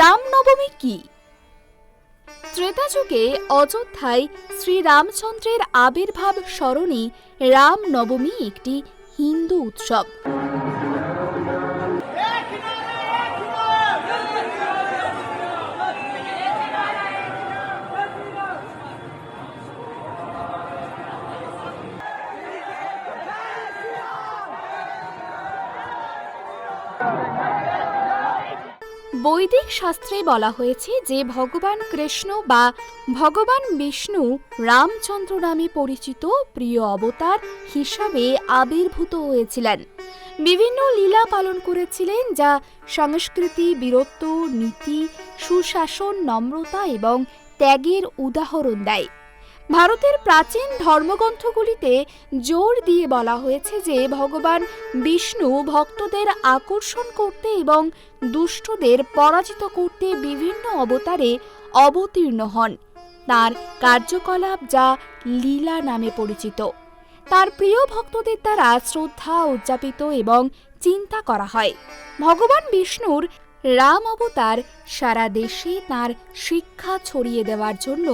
রামনবমী কি? ত্রেতা যুগে অযোধ্যায় শ্রীরামচন্দ্রের আবির্ভাব স্মরণে রামনবমী একটি হিন্দু উৎসব। বৈদিক শাস্ত্রে বলা হয়েছে যে ভগবান কৃষ্ণ বা ভগবান বিষ্ণু রামচন্দ্র নামে পরিচিত প্রিয় অবতার হিসাবে আবির্ভূত হয়েছিলেন। বিভিন্ন লীলা পালন করেছিলেন যা সংস্কৃতি, বীরত্ব, নীতি, সুশাসন, নম্রতা এবং ত্যাগের উদাহরণ দেয়। ভারতের প্রাচীন ধর্মগ্রন্থগুলিতে জোর দিয়ে বলা হয়েছে যে ভগবান বিষ্ণু ভক্তদের আকর্ষণ করতে এবং দুষ্টদের পরাজিত করতে বিভিন্ন অবতারে অবতীর্ণ হন। তার কার্যকলাপ যা লীলা নামে পরিচিত, তার প্রিয় ভক্তদের দ্বারা শ্রদ্ধা উদযাপিত এবং চিন্তা করা হয়। ভগবান বিষ্ণুর রাম অবতার সারা দেশে তাঁর শিক্ষা ছড়িয়ে দেওয়ার জন্য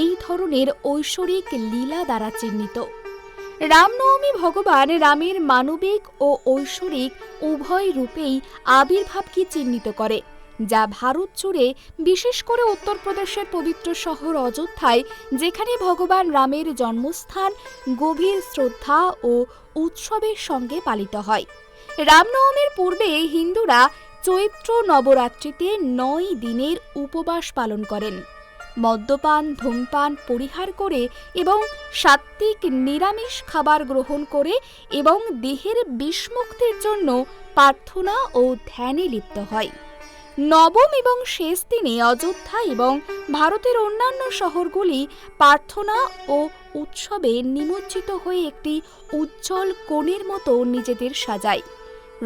এই ধরনের ঐশ্বরিক লীলা দ্বারা চিহ্নিত। রামনবমী ভগবান রামের মানবিক ও ঐশ্বরিক উভয় রূপেই আবির্ভাবকে চিহ্নিত করে, যা ভারত জুড়ে, বিশেষ করে উত্তরপ্রদেশের পবিত্র শহর অযোধ্যায়, যেখানে ভগবান রামের জন্মস্থান, গভীর শ্রদ্ধা ও উৎসবের সঙ্গে পালিত হয়। রামনবমীর পূর্বে হিন্দুরা চৈত্র নবরাত্রিতে 9 দিনের উপবাস পালন করেন। মদ্যপান, ধূমপান পরিহার করে এবং সাত্ত্বিক নিরামিষ খাবার গ্রহণ করে এবং দেহের বিষমুক্তির জন্য প্রার্থনা ও ধ্যানে লিপ্ত হয়। নবম এবং শেষ দিনে অযোধ্যা এবং ভারতের অন্যান্য শহরগুলি প্রার্থনা ও উৎসবে নিমজ্জিত হয়ে একটি উজ্জ্বল কোণের মতো নিজেদের সাজায়।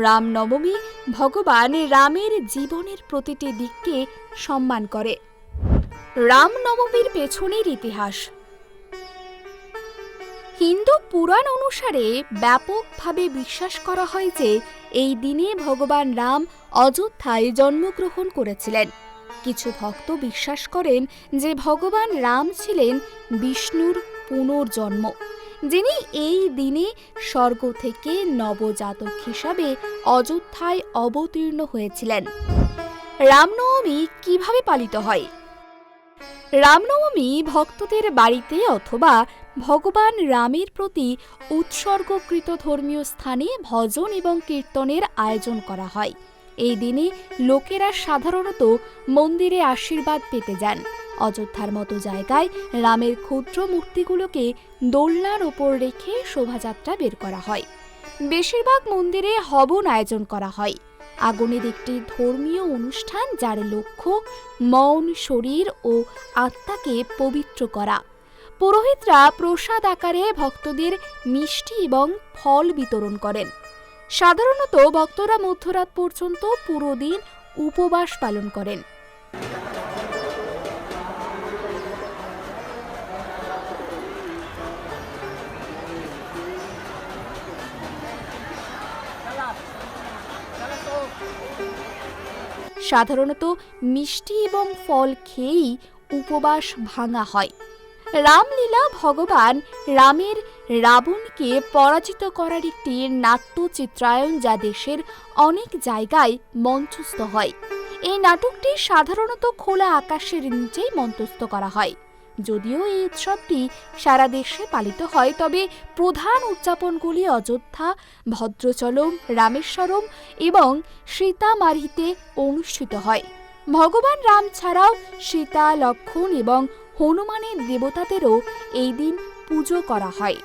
রামনবমী ভগবান রামের জীবনের প্রতিটি দিককে সম্মান করে। রামনবমীর পেছনের ইতিহাস। হিন্দু পুরাণ অনুসারে ব্যাপকভাবে বিশ্বাস করা হয় যে এই দিনে ভগবান রাম অযোধ্যায় জন্মগ্রহণ করেছিলেন। কিছু ভক্ত বিশ্বাস করেন যে ভগবান রাম ছিলেন বিষ্ণুর পুনর্জন্ম, যিনি এই দিনে স্বর্গ থেকে নবজাতক হিসাবে অযোধ্যায় অবতীর্ণ হয়েছিলেন। রামনবমী কিভাবে পালিত হয়? রামনবমী ভক্তদের বাড়িতে অথবা ভগবান রামের প্রতি উৎসর্গকৃত ধর্মীয় স্থানে ভজন এবং কীর্তনের আয়োজন করা হয়। এই দিনে লোকেরা সাধারণত মন্দিরে আশীর্বাদ পেতে যান। অযোধ্যার মতো জায়গায় রামের ক্ষুদ্র মূর্তিগুলোকে দোলনার ওপর রেখে শোভাযাত্রা বের করা হয়। বেশিরভাগ মন্দিরে হবন আয়োজন করা হয়, আগুনের একটি ধর্মীয় অনুষ্ঠান যার লক্ষ্য মন, শরীর ও আত্মাকে পবিত্র করা। পুরোহিতরা প্রসাদ আকারে ভক্তদের মিষ্টি এবং ফল বিতরণ করেন। সাধারণত ভক্তরা মধ্যরাত পর্যন্ত পুরো দিন উপবাস পালন করেন। সাধারণত মিষ্টি এবং ফল খেয়েই উপবাস ভাঙা হয়। রামলীলা ভগবান রামের রাবণকে পরাজিত করার একটি নাট্যচিত্রায়ন যা দেশের অনেক জায়গায় মঞ্চস্থ হয়। এই নাটকটি সাধারণত খোলা আকাশের নিচেই মঞ্চস্থ করা হয়। যদিও এই উৎসবটি সারা দেশে পালিত হয়, তবে প্রধান উদযাপনগুলি অযোধ্যা, ভদ্রচলম, রামেশ্বরম এবং সীতামারিতে অনুষ্ঠিত হয়। ভগবান রাম ছাড়াও সীতা, লক্ষ্মণ এবং হনুমানের দেবতাদেরও এই দিন পুজো করা হয়।